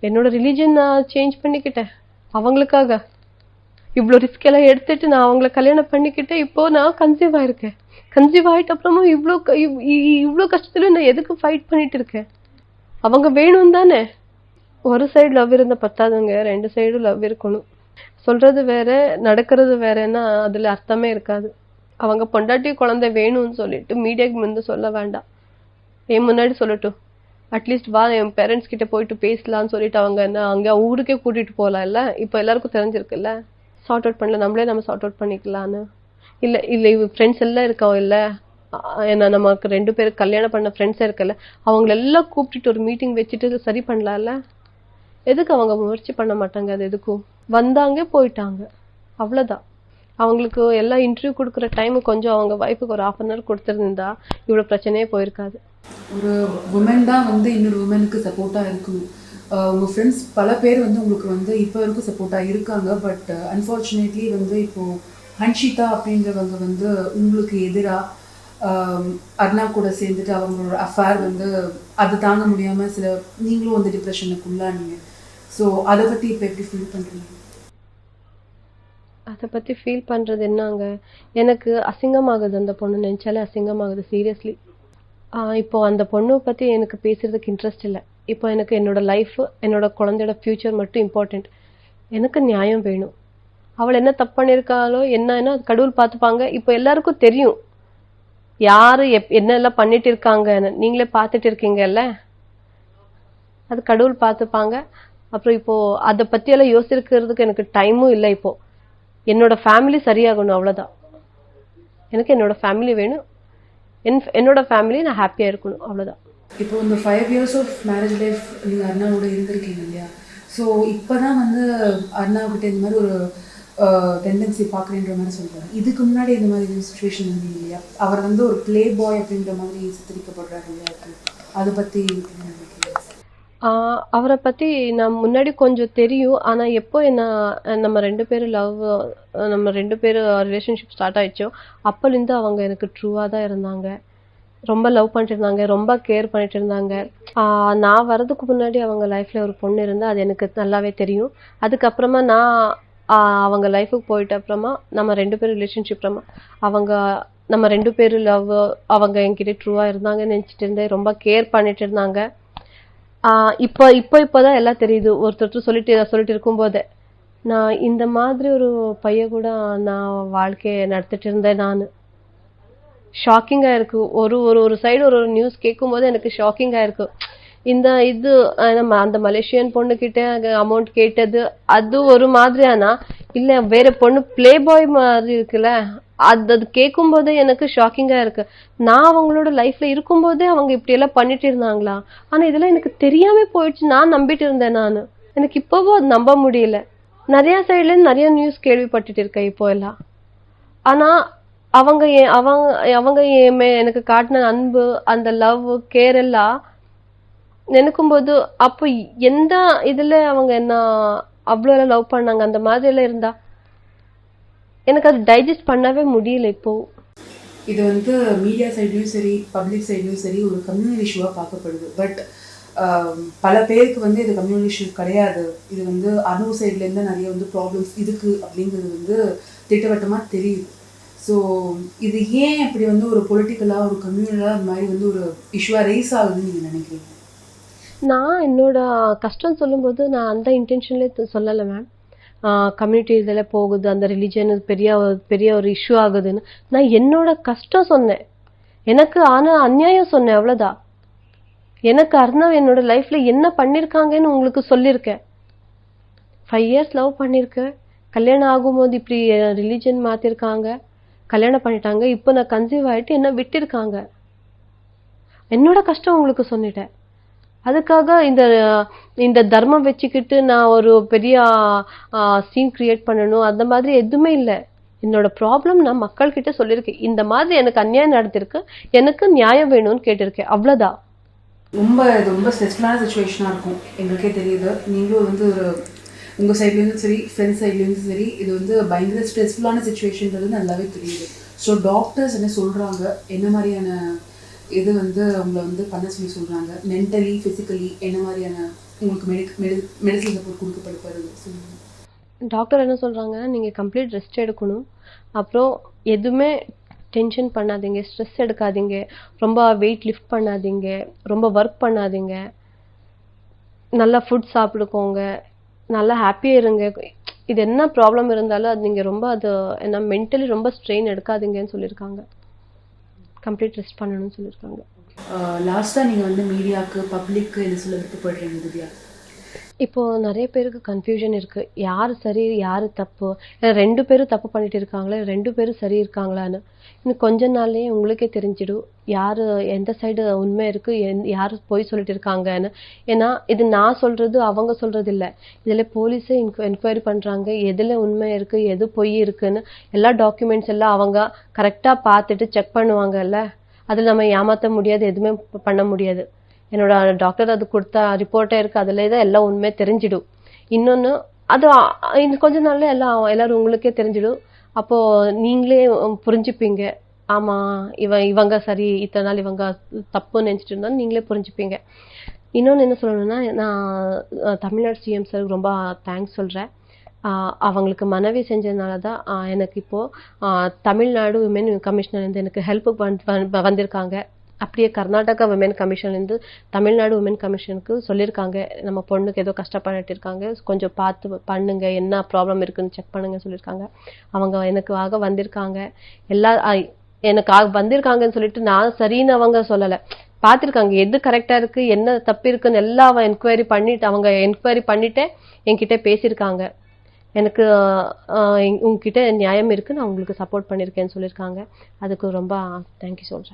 என்னோட ரிலீஜன் நான் சேஞ்ச் பண்ணிக்கிட்டேன் அவங்களுக்காக. இவ்வளோ ரிஸ்க் எல்லாம் எடுத்துட்டு நான் அவங்கள கல்யாணம் பண்ணிக்கிட்டு இப்போ நான் கன்சீவ் ஆயிருக்கேன். கன்சீவ் ஆயிட்ட அப்புறமும் இவ்வளோ கஷ்டத்துல நான் எதுக்கு ஃபைட் பண்ணிட்டு இருக்கேன்? அவங்க வேணும் தானே. ஒரு சைடு லவ் இருந்தா பத்தாதுங்க, 2 சைடும் லவ் இருக்கணும். சொல்றது வேற நடக்கிறது வேறன்னா அதுல அர்த்தமே இருக்காது. அவங்க பொண்டாட்டி குழந்தை வேணும்னு சொல்லிட்டு மீடியாக்கு முந்து சொல்ல வேண்டாம், என் முன்னாடி சொல்லட்டும். அட்லீஸ்ட் வா என் பேரண்ட்ஸ் கிட்ட போயிட்டு பேசலாம்னு சொல்லிட்டு அவங்க என்ன அங்கே ஊருக்கே கூட்டிட்டு போகலாம். இல்லை இப்போ எல்லாருக்கும் தெரிஞ்சிருக்குல்ல, சார்ட் அவுட் பண்ணல, நம்ம சார்ட் அவுட் பண்ணிக்கலான்னு. இல்லை இல்லை இவ ஃப்ரெண்ட்ஸ் எல்லாம் இருக்கோம் இல்லை, ஏன்னா நமக்கு 2 பேருக்கு கல்யாணம் பண்ண ஃப்ரெண்ட்ஸே இருக்குல்ல, அவங்களெல்லாம் கூப்பிட்டுட்டு ஒரு மீட்டிங் வச்சுட்டு சரி பண்ணலாம்ல. எதுக்கு அவங்க முயற்சி பண்ண மாட்டாங்க? அது எதுக்கும் வந்தாங்க போயிட்டாங்க, அவ்வளோதான். அவங்களுக்கு எல்லாம் இன்டர்வியூ கொடுக்குற டைமு கொஞ்சம் அவங்க ஒய்ஃபுக்கு ஒரு 1/2 hour கொடுத்துருந்தா இவ்வளோ பிரச்சனையே போயிருக்காது. ஒரு உமன் தான் வந்து இன்னொரு உமனுக்கு சப்போர்ட்டாக இருக்கணும். உங்கள் ஃப்ரெண்ட்ஸ் பல பேர் வந்து உங்களுக்கு வந்து இப்போ வரைக்கும் சப்போர்ட்டாக இருக்காங்க. பட் அன்ஃபார்ச்சுனேட்லி வந்து இப்போது ஹன்ஷிதா அப்படின்றவங்க வந்து உங்களுக்கு எதிராக அர்ணா கூட சேர்ந்துட்டு அவங்களோட அஃபேர் வந்து அது தாங்க முடியாமல் நீங்களும் வந்து டிப்ரெஷனுக்கு உள்ளானீங்க. ஸோ அதை பற்றி இப்போ எப்படி ஃபீல் பண்ணுறீங்க? அதை பற்றி ஃபீல் பண்ணுறது என்னங்க, எனக்கு அசிங்கமாகுது. அந்த பொண்ணு நினச்சாலே அசிங்கமாகுது, சீரியஸ்லி. இப்போ அந்த பொண்ணை பற்றி எனக்கு பேசுகிறதுக்கு இன்ட்ரெஸ்ட் இல்லை. இப்போ எனக்கு என்னோட லைஃபு, என்னோட குழந்தையோட ஃப்யூச்சர் மட்டும் இம்பார்ட்டண்ட். எனக்கு நியாயம் வேணும். அவள் என்ன தப்பு பண்ணியிருக்காளோ என்னன்னா அது கடவுள் பார்த்துப்பாங்க. இப்போ எல்லாருக்கும் தெரியும் யார் என்னெல்லாம் பண்ணிட்டு இருக்காங்கன்னு, நீங்களே பார்த்துட்டு இருக்கீங்கல்ல, அது கடவுள் பார்த்துப்பாங்க. அப்புறம் இப்போது அதை பற்றியெல்லாம் யோசிக்கிறதுக்கு எனக்கு டைமும் இல்லை. இப்போது என்னோட ஃபேமிலி சரியாகணும், அவ்வளோதான். எனக்கு என்னோட ஃபேமிலி வேணும், என்னோட ஃபேமிலி நான் ஹாப்பியாக இருக்கணும், அவ்வளோதான். இப்போ இந்த 5 years ஆஃப் மேரேஜ் லைஃப் நீங்கள் அண்ணாவோட இருந்திருக்கீங்க இல்லையா? ஸோ இப்போ தான் வந்து அண்ணாக்கிட்ட இந்த மாதிரி ஒரு டெண்டன்சி பார்க்குறேன்ற மாதிரி சொல்கிறாரு. இதுக்கு முன்னாடி இந்த மாதிரி சுச்சுவேஷன் வந்து இல்லையா? அவர் வந்து ஒரு ப்ளே பாய் அப்படின்ற மாதிரி சித்தரிக்கப்படுறாரு இல்லையா? அதை பற்றி அவரை பற்றி நான் முன்னாடி கொஞ்சம் தெரியும். ஆனால் எப்போ நம்ம 2 பேரும் நம்ம 2 பேரும் ரிலேஷன்ஷிப் ஸ்டார்ட் ஆயிடுச்சோ அப்போலேருந்து அவங்க எனக்கு ட்ரூவாக தான் இருந்தாங்க. ரொம்ப லவ் பண்ணிட்டு இருந்தாங்க, ரொம்ப கேர் பண்ணிட்டு இருந்தாங்க. நான் வர்றதுக்கு முன்னாடி அவங்க லைஃப்பில் ஒரு பொண்ணு இருந்தால் அது எனக்கு நல்லாவே தெரியும். அதுக்கப்புறமா நான் அவங்க லைஃபுக்கு போயிட்ட அப்புறமா நம்ம 2 பேரும் ரிலேஷன்ஷிப் நம்ம 2 பேரும் லவ், அவங்க என்கிட்ட ட்ரூவாக இருந்தாங்கன்னு நினச்சிட்டு இருந்தேன். ரொம்ப கேர் பண்ணிட்டு இருந்தாங்க. இப்போதான் எல்லாம் தெரியுது. ஒருத்தர் சொல்லிட்டு இருக்கும்போதே நான் இந்த மாதிரி ஒரு பையன் கூட நான் வாழ்க்கையை நடத்திட்டு இருந்தேன். நான் ஷாக்கிங்காக இருக்கு. ஒரு சைடு ஒரு நியூஸ் கேட்கும் போது எனக்கு ஷாக்கிங்காக இருக்கு. நம்ம அந்த மலேசியன் பொண்ணுக்கிட்ட அமௌண்ட் கேட்டது அது ஒரு மாதிரியானா, இல்லை வேற பொண்ணு பிளே பாய் மாதிரி இருக்குல்ல, அது கேட்கும் போதே எனக்கு ஷாக்கிங்கா இருக்கு. நான் அவங்களோட லைஃப்ல இருக்கும்போதே அவங்க இப்படி எல்லாம் பண்ணிட்டு இருந்தாங்களா? ஆனா இதெல்லாம் எனக்கு தெரியாம போயிடுச்சு. நான் நம்பிட்டு இருந்தேன். எனக்கு இப்பவும் அது நம்ப முடியல. நிறைய சைட்ல இருந்து நிறைய நியூஸ் கேள்விப்பட்டுட்டு இருக்கேன் இப்போ எல்லாம். ஆனா அவங்க எனக்கு காட்டின அன்பு, அந்த லவ் கேர் எல்லாம் நினைக்கும் போது அப்போ எந்த இதுல அவங்க என்ன அவ்வளோ எல்லாம் லவ் பண்ணாங்க அந்த மாதிரி எல்லாம் இருந்தா எனக்கு அது டைஜஸ்ட் பண்ணவே முடியல. இப்போ இது வந்து மீடியா சைட்லையும் சரி பப்ளிக் சைட்லையும் சரி ஒரு கம்யூனல் இஷ்யூவாக பார்க்கப்படுது. பட் பல பேருக்கு வந்து இது கம்யூனல் இஷ்யூ கிடையாது. இது வந்து அணு சைட்லேருந்து நிறைய வந்து ப்ராப்ளம்ஸ் இருக்குது அப்படிங்கிறது வந்து திட்டவட்டமாக தெரியுது. ஸோ இது ஏன் இப்படி வந்து ஒரு பொலிட்டிக்கலாக ஒரு கம்யூனலாக இந்த மாதிரி வந்து ஒரு இஷ்யூவாக ரைஸ் ஆகுதுன்னு நீங்கள் நினைக்கிறீங்க? நான் என்னோட கஷ்டம் சொல்லும்போது நான் அந்த இன்டென்ஷன்லேயே சொல்லலை மேம். கம்யூனிட்டி இதில் போகுது, அந்த ரிலிஜன் பெரிய ஒரு இஷ்யூ ஆகுதுன்னு நான் என்னோட கஷ்டம் சொன்னேன். எனக்கு ஆனால் அநியாயம் சொன்னேன், அவ்வளோதான். எனக்கு அர்ணவ் என்னோட லைஃப்பில் என்ன பண்ணியிருக்காங்கன்னு உங்களுக்கு சொல்லியிருக்கேன். 5 years லவ் பண்ணியிருக்கேன். கல்யாணம் ஆகும்போது இப்படி ரிலிஜன் மாற்றிருக்காங்க, கல்யாணம் பண்ணிட்டாங்க. இப்போ நான் கன்சீவ் ஆகிட்டு என்ன விட்டிருக்காங்க. என்னோட கஷ்டம் உங்களுக்கு சொன்னிட்டேன். அதுக்காக இந்த தர்மம் வச்சுக்கிட்டு நான் ஒரு பெரிய சீன் கிரியேட் பண்ணணும் அந்த மாதிரி எதுவுமே இல்லை. என்னோட ப்ராப்ளம் நான் மக்கள்கிட்ட சொல்லியிருக்கேன். இந்த மாதிரி எனக்கு அநியாயம் நடத்திருக்கு, எனக்கு நியாயம் வேணும்னு கேட்டிருக்கேன், அவ்வளோதான். ரொம்ப ஸ்ட்ரெஸ்ஃபுல்லான சுச்சுவேஷனாக இருக்கும், எங்களுக்கே தெரியுது. நீங்களும் வந்து ஒரு உங்கள் சைட்லேருந்து சரி ஃப்ரெண்ட்ஸ் சைட்லேருந்து சரி இது வந்து பயங்கர ஸ்ட்ரெஸ்ஃபுல்லான சுச்சுவேஷன்றது நல்லாவே தெரியுது. ஸோ டாக்டர்ஸ் என்ன சொல்கிறாங்க, என்ன மாதிரியான இது வந்து அவங்கள வந்து பண்ண சொல்லி சொல்கிறாங்க, மென்டலி ஃபிசிக்கலி என்ன மாதிரியான உங்களுக்கு மெடிசன் சப்போர்ட் கொடுக்கப்படுது சொல்லுங்கள். டாக்டர் என்ன சொல்கிறாங்க, நீங்கள் கம்ப்ளீட் ரெஸ்ட் எடுக்கணும், அப்புறம் எதுவுமே டென்ஷன் பண்ணாதீங்க, ஸ்ட்ரெஸ் எடுக்காதீங்க, ரொம்ப வெயிட் லிஃப்ட் பண்ணாதீங்க, ரொம்ப ஒர்க் பண்ணாதீங்க, நல்லா ஃபுட் சாப்பிடுக்கோங்க, நல்லா ஹாப்பியாக இருங்க. இது என்ன ப்ராப்ளம் இருந்தாலும் அது நீங்கள் ரொம்ப அது என்ன மென்டலி ரொம்ப ஸ்ட்ரெயின் எடுக்காதீங்கன்னு சொல்லியிருக்காங்க. கம்ப்ளீட் ரெஸ்ட் பண்ணணும்னு சொல்லியிருக்காங்க. லாஸ்ட்டாக நீங்கள் வந்து மீடியாவுக்கு பப்ளிக்கு என்ன சொல்ல விருப்பப்படுறீங்க திவ்யா? இப்போது நிறைய பேருக்கு கன்ஃபியூஷன் இருக்குது, யார் சரி யார் தப்பு, ஏன்னா 2 பேரும் தப்பு பண்ணிட்டு இருக்காங்களே, 2 பேரும் சரி இருக்காங்களான்னு. இன்னும் கொஞ்ச நாள்லேயே உங்களுக்கே தெரிஞ்சிடும் யார் எந்த சைடு உண்மை இருக்குது, யார் போய் சொல்லிட்டு இருக்காங்கன்னு. ஏன்னா இது நான் சொல்கிறது அவங்க சொல்கிறது இல்லை, இதில் போலீஸே என்கொயரி பண்ணுறாங்க, எதில் உண்மை இருக்குது எது பொய் இருக்குன்னு. எல்லா டாக்குமெண்ட்ஸ் எல்லாம் அவங்க கரெக்டாக பார்த்துட்டு செக் பண்ணுவாங்கல்ல, அதில் நம்ம ஏமாற்ற முடியாது, எதுவுமே பண்ண முடியாது. என்னோட டாக்டர் அது கொடுத்த ரிப்போர்ட்டே இருக்குது, அதில் தான் எல்லாம் உண்மையாக தெரிஞ்சிடும். இன்னொன்று அது இன்னும் கொஞ்ச நாள்ல எல்லாரும் உங்களுக்கே தெரிஞ்சிடும். அப்போது நீங்களே புரிஞ்சுப்பீங்க, ஆமாம் இவங்க சரி, இத்தனை நாள் இவங்க தப்புன்னு நினச்சிட்டு இருந்தாலும் நீங்களே புரிஞ்சுப்பீங்க. இன்னொன்று என்ன சொல்லணும்னா, நான் தமிழ்நாடு சிஎம் சார் ரொம்ப தேங்க்ஸ் சொல்கிறேன். அவங்களுக்கு மனைவி செஞ்சதுனால தான் எனக்கு இப்போது தமிழ்நாடு விமென் கமிஷனர்லேருந்து எனக்கு ஹெல்ப்பு வந்திருக்காங்க. அப்படியே கர்நாடகா விமென் கமிஷன்லேருந்து தமிழ்நாடு விமென் கமிஷனுக்கு சொல்லியிருக்காங்க, நம்ம பொண்ணுக்கு ஏதோ கஷ்டப்பட்டு இருக்காங்க, கொஞ்சம் பார்த்து பண்ணுங்க, என்ன ப்ராப்ளம் இருக்குன்னு செக் பண்ணுங்க சொல்லியிருக்காங்க. அவங்க எனக்காக வந்திருக்காங்க, எனக்காக வந்திருக்காங்கன்னு சொல்லிட்டு நான் சரின்னு அவங்க சொல்லலை, பார்த்துருக்காங்க எது கரெக்டாக இருக்குது என்ன தப்பு இருக்குன்னு எல்லாம் அவங்க என்கொயரி பண்ணிட்டு என்கிட்ட பேசியிருக்காங்க. எனக்கு உங்ககிட்ட நியாயம் இருக்குது, நான் உங்களுக்கு சப்போர்ட் பண்ணியிருக்கேன்னு சொல்லியிருக்காங்க. அதுக்கு ரொம்ப தேங்க்யூ சொல்கிறேன்.